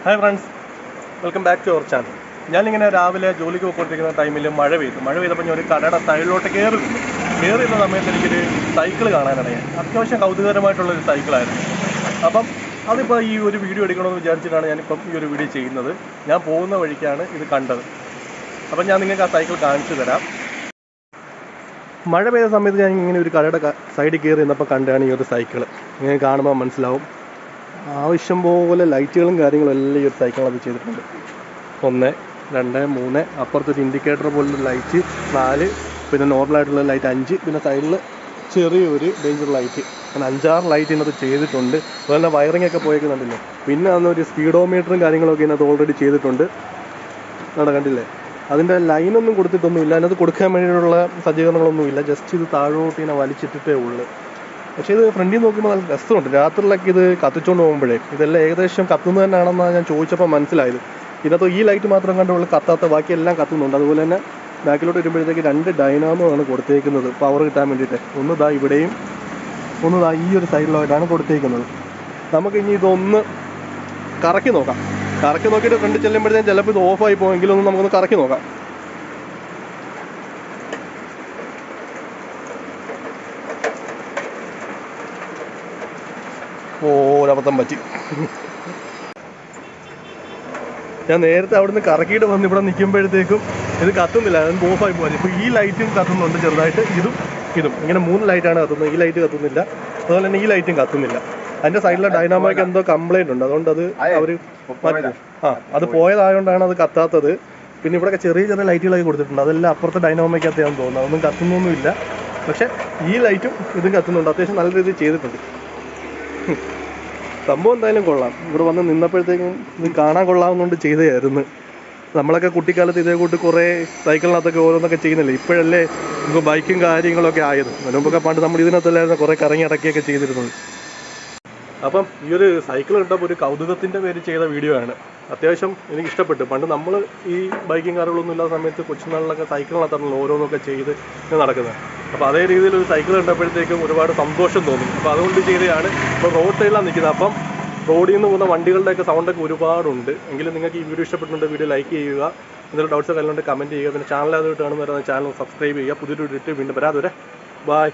Hi friends, welcome back to our channel. ഞാനിങ്ങനെ രാവിലെ ജോലിക്ക് പോയിക്കൊണ്ടിരിക്കുന്ന ടൈമിൽ മഴ പെയ്തപ്പോൾ ഞാൻ ഒരു കടയുടെ സൈഡിലോട്ട് കയറിയിരുന്ന സമയത്ത് എനിക്കൊരു സൈക്കിൾ കാണാനിടയായി. അത്യാവശ്യം കൗതുകകരമായിട്ടുള്ളൊരു സൈക്കിളായിരുന്നു. അപ്പം അതിപ്പോൾ ഈ ഒരു വീഡിയോ എടുക്കണമെന്ന് വിചാരിച്ചിട്ടാണ് ഞാനിപ്പം ഈ ഒരു വീഡിയോ ചെയ്യുന്നത്. ഞാൻ പോകുന്ന വഴിക്കാണ് ഇത് കണ്ടത്. അപ്പം ഞാൻ നിങ്ങൾക്ക് ആ സൈക്കിൾ കാണിച്ചു തരാം. മഴ പെയ്ത സമയത്ത് ഞാൻ ഇങ്ങനെ ഒരു കടയുടെ സൈഡിൽ കയറി നിന്നപ്പോൾ കണ്ടാണ് ഈ ഒരു സൈക്കിൾ. ഇങ്ങനെ കാണുമ്പോൾ മനസ്സിലാവും. ആവശ്യം പോലെ ലൈറ്റുകളും കാര്യങ്ങളും എല്ലാം ഈ ഒരു സൈക്കിളത് ചെയ്തിട്ടുണ്ട്. 1, 2, 3, അപ്പുറത്തൊരു ഇൻഡിക്കേറ്റർ പോലുള്ള ലൈറ്റ് 4, പിന്നെ നോർമലായിട്ടുള്ള ലൈറ്റ് 5, പിന്നെ സൈഡിൽ ചെറിയൊരു ഡേഞ്ചർ ലൈറ്റ്, അങ്ങനെ 5-6 ലൈറ്റ് ഇതിനകത്ത് ചെയ്തിട്ടുണ്ട്. അതുപോലെ തന്നെ വയറിംഗ് ഒക്കെ പോയേക്കുന്നുണ്ടല്ലോ. പിന്നെ അന്നൊരു സ്പീഡോമീറ്ററും കാര്യങ്ങളൊക്കെ ഇതിനകത്ത് ഓൾറെഡി ചെയ്തിട്ടുണ്ട്. കണ്ടില്ലേ, അതിൻ്റെ ലൈനൊന്നും കൊടുത്തിട്ടൊന്നുമില്ല. അതിനകത്ത് കൊടുക്കാൻ വേണ്ടിയിട്ടുള്ള സജ്ജീകരണങ്ങളൊന്നുമില്ല. ജസ്റ്റ് ഇത് താഴോട്ട് ഇങ്ങനെ വലിച്ചിട്ടിട്ടേ ഉള്ളൂ. പക്ഷേ ഇത് ഫ്രണ്ടിൽ നോക്കുമ്പോൾ നല്ല രസമുണ്ട്. രാത്രിയിലൊക്കെ ഇത് കത്തിച്ചുകൊണ്ട് പോകുമ്പോഴേ ഇതെല്ലാം ഏകദേശം കത്തുന്നത് തന്നെയാണെന്നാണ് ഞാൻ ചോദിച്ചപ്പോൾ മനസ്സിലായത്. ഇതിനകത്ത് ഈ ലൈറ്റ് മാത്രം കണ്ടുള്ള കത്താത്ത ബാക്കിയെല്ലാം കത്തുന്നുണ്ട്. അതുപോലെ തന്നെ ബാക്കിലോട്ട് വരുമ്പോഴത്തേക്ക് 2 ഡൈനാമോ ആണ് കൊടുത്തേക്കുന്നത് പവർ കിട്ടാൻ വേണ്ടിയിട്ട്. ഒന്ന് ദാ ഇവിടെയും ഒന്ന് ദാ ഈ ഒരു സൈഡിലായിട്ടാണ് കൊടുത്തേക്കുന്നത്. നമുക്ക് ഇനി ഇതൊന്ന് കറക്കി നോക്കാം. കറക്കി നോക്കിയിട്ട് ഫ്രണ്ട് ചെല്ലുമ്പോഴത്തേക്കും ചിലപ്പോൾ ഇത് ഓഫായി പോകുമെങ്കിലും ഒന്ന് നമുക്കൊന്ന് കറക്കി നോക്കാം. ഒരബദ്ധം പറ്റി. ഞാൻ നേരത്തെ അവിടുന്ന് കറക്കിയിട്ട് വന്ന് ഇവിടെ നിൽക്കുമ്പോഴത്തേക്കും ഇത് കത്തുന്നില്ല, അത് ഓഫായി പോകാൻ. ഇപ്പോൾ ഈ ലൈറ്റും കത്തുന്നുണ്ട് ചെറുതായിട്ട്, ഇതും ഇങ്ങനെ 3 ലൈറ്റാണ് കത്തുന്നത്. ഈ ലൈറ്റ് കത്തുന്നില്ല, അതുപോലെ തന്നെ ഈ ലൈറ്റും കത്തുന്നില്ല. അതിൻ്റെ സൈഡിലെ ഡൈനാമോയ്ക്ക് എന്തോ കംപ്ലൈൻറ്റ് ഉണ്ട്, അതുകൊണ്ട് അത് അവർ അത് പോയതായതുകൊണ്ടാണ് അത് കത്താത്തത്. പിന്നെ ഇവിടെയൊക്കെ ചെറിയ ലൈറ്റുകളൊക്കെ കൊടുത്തിട്ടുണ്ട്. അതെല്ലാം അപ്പുറത്തെ ഡൈനാമോയ്ക്കകത്താണെന്ന് തോന്നുന്നു. അതൊന്നും കത്തുന്നൊന്നുമില്ല. പക്ഷേ ഈ ലൈറ്റും ഇതും കത്തുന്നുണ്ട്. അത്യാവശ്യം നല്ല രീതിയിൽ ചെയ്തിട്ടുണ്ട്. സംഭവം എന്തായാലും കൊള്ളാം. ഇവിടെ വന്ന് നിന്നപ്പോഴത്തേക്കും ഇത് കാണാൻ കൊള്ളാവുന്നതുകൊണ്ട് ചെയ്തതായിരുന്നു. നമ്മളൊക്കെ കുട്ടിക്കാലത്ത് ഇതേ കൂട്ട് കുറേ സൈക്കിളിനകത്തൊക്കെ ഓരോന്നൊക്കെ ചെയ്യുന്നില്ലേ. ഇപ്പോഴല്ലേ നമുക്ക് ബൈക്കും കാര്യങ്ങളൊക്കെ ആയത്. അതിന് മുമ്പൊക്കെ പണ്ട് നമ്മൾ ഇതിനകത്തല്ലായിരുന്നു കുറേ കറങ്ങി ഇടയ്ക്കൊക്കെ ചെയ്തിരുന്നത്. അപ്പം ഈ ഒരു സൈക്കിൾ കണ്ടപ്പോൾ ഒരു കൗതുകത്തിൻ്റെ പേര് ചെയ്ത വീഡിയോ ആണ്. അത്യാവശ്യം എനിക്ക് ഇഷ്ടപ്പെട്ടു. പണ്ട് നമ്മൾ ഈ ബൈക്കും കാറുകളൊന്നും ഇല്ലാത്ത സമയത്ത് കൊച്ചുനാളിലൊക്കെ സൈക്കിളിനകത്താണല്ലോ ഓരോന്നൊക്കെ ചെയ്ത് നടക്കുന്നത്. അപ്പോൾ അതേ രീതിയിൽ ഒരു സൈക്കിൾ കണ്ടപ്പോഴത്തേക്കും ഒരുപാട് സന്തോഷം തോന്നി. അപ്പോൾ അതുകൊണ്ട് ചെയ്തതാണ്. ഇപ്പോൾ റോഡ് സൈഡിലാണ് നിൽക്കുന്നത്. അപ്പം റോഡിൽ നിന്ന് പോകുന്ന വണ്ടികളുടെയൊക്കെ സൗണ്ടൊക്കെ ഒരുപാടുണ്ട്. എങ്കിലും നിങ്ങൾക്ക് ഈ വീഡിയോ ഇഷ്ടപ്പെട്ടുണ്ടെങ്കിൽ വീഡിയോ ലൈക്ക് ചെയ്യുക. എന്തെങ്കിലും ഡൗട്ട്സ് കാര്യങ്ങളുണ്ട് കമൻറ്റ് ചെയ്യുക. പിന്നെ ചാനൽ ആദ്യമായിട്ട് കാണുന്നവരാണ് ചാനൽ സബ്സ്ക്രൈബ് ചെയ്യുക. പുതിയൊരു വീഡിയോ വീണ്ടും വരാതെ. ബൈ.